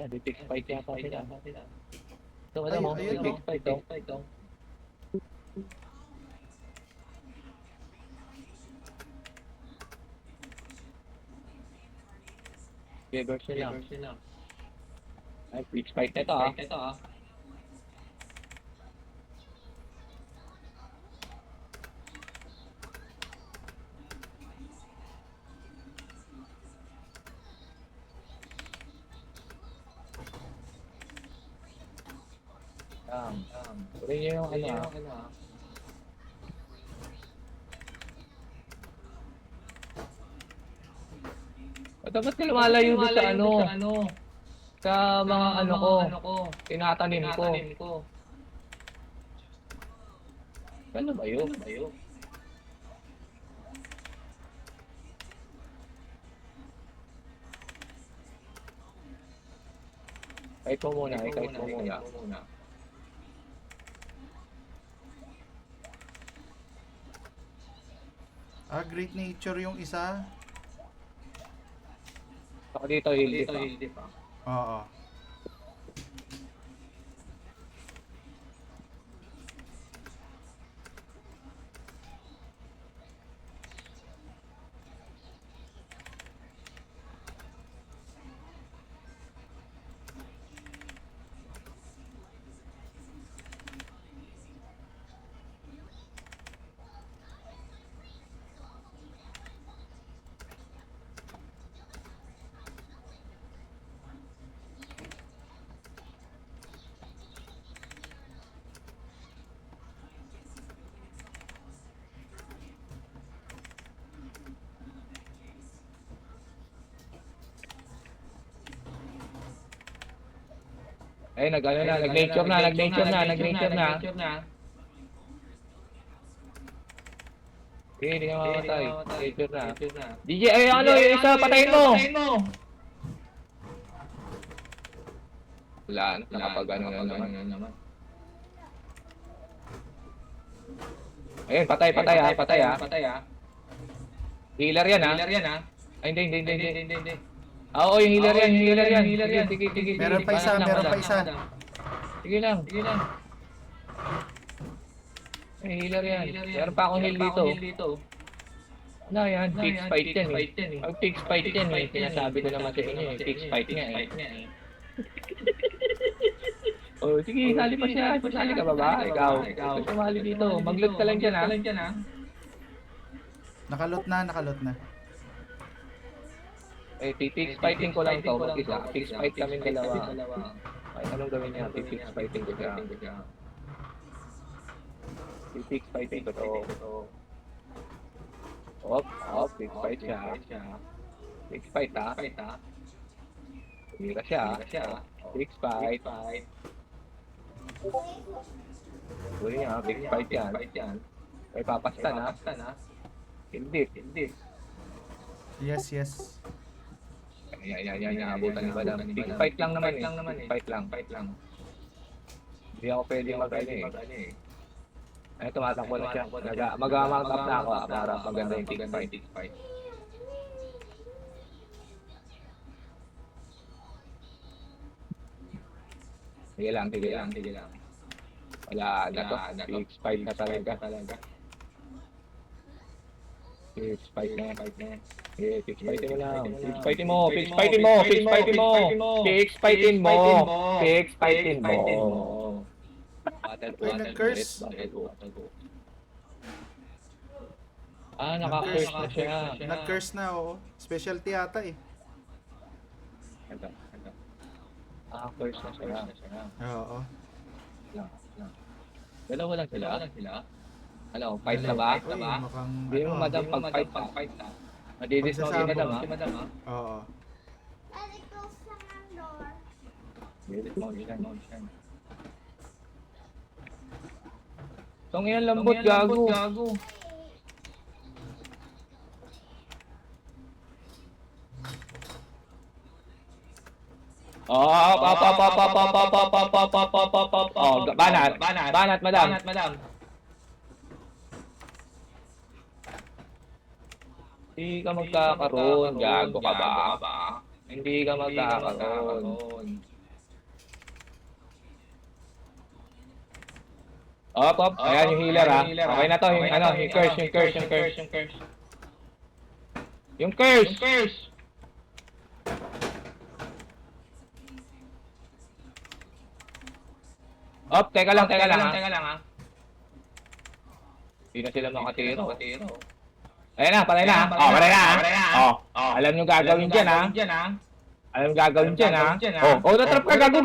Di fix fight yata sila. Ito, alam mo, ayun, fix fight to. Givers nila. Ay, fix fight na ito ah. Tuloy niyo yung ano ah. Dapat ka lumalayo doon sa sa mga ano ko, tinatanim ko. Ano ba yun? Kahit mo muna. Great nature yung isa. Ako dito, hindi pa. Oo. Ay, nag-nature na. Hindi ka mamatay. Nature na. DJ, ay yung isa, patayin mo! Wala, nakapag-ano na naman. Ayun, patay ah. Healer yan ah. Ay, hindi. Oo, yung healer yan. Sige. Meron pa isa. Sige lang. Ay, healer yan. Meron pa akong heal dito. Ano yan? Fix fight yan eh. Pag fix fight yan eh. Sinasabi ko naman sa inyo eh. Fix fight nga eh. Oh, sige, sali pa siya. Sali ka ba? Ikaw. Sumali dito. Mag-loot ka lang dyan ah. Nakalot na. Eh, fix fighting ko lang to. Mag-isa. Fix fight kami dalawa. Ay, anong gawin niya? Fix fighting ko siya. Fix fighting ko to. Fix fight siya. Fix fight ha. Hindi ka siya. Fix fight. Uli niya, fix fight yan. Ay, papastan ha. Hindi. Yes. Yan, abutan ni Madam. Fix fight lang naman eh. Fight lang. Hindi ako pwede mag-ano eh. Ay, tumatakbo na siya. Mag-mount up na ako para maganda yung fix fight. Sige lang. Wala na to. Fix fight na talaga. Fix fight na. Okay, fix fightin mo lang. Fix fightin mo. Ay, nag-curse. Naka-curse na siya. Nag-curse na, oo. Specialty ata eh. Naka-curse na siya. Oo. Dalawa lang sila. Ano, fight na ba? Uy, mukhang Hindi mo madam pag-fight na. Madidismount si madam ha? Oo. Daddy, close lang ang door. Madidismount siya. Tong yan lambot, gago. Banat, madam. Hindi ka magkakaroon, gago ka ba? Hindi ka magkakaroon. Op, op. Ayan yung healer ha. Okay na to. Yung ano, yung curse. Yung curse. Op, teka lang ha. Hindi na sila makatiro. Ayan na, patay na. Oh, patay na ha. Oh, alam nyo gagawin dyan ha. Alam nyo gagawin dyan ha. Oh, natrap ka. Gago.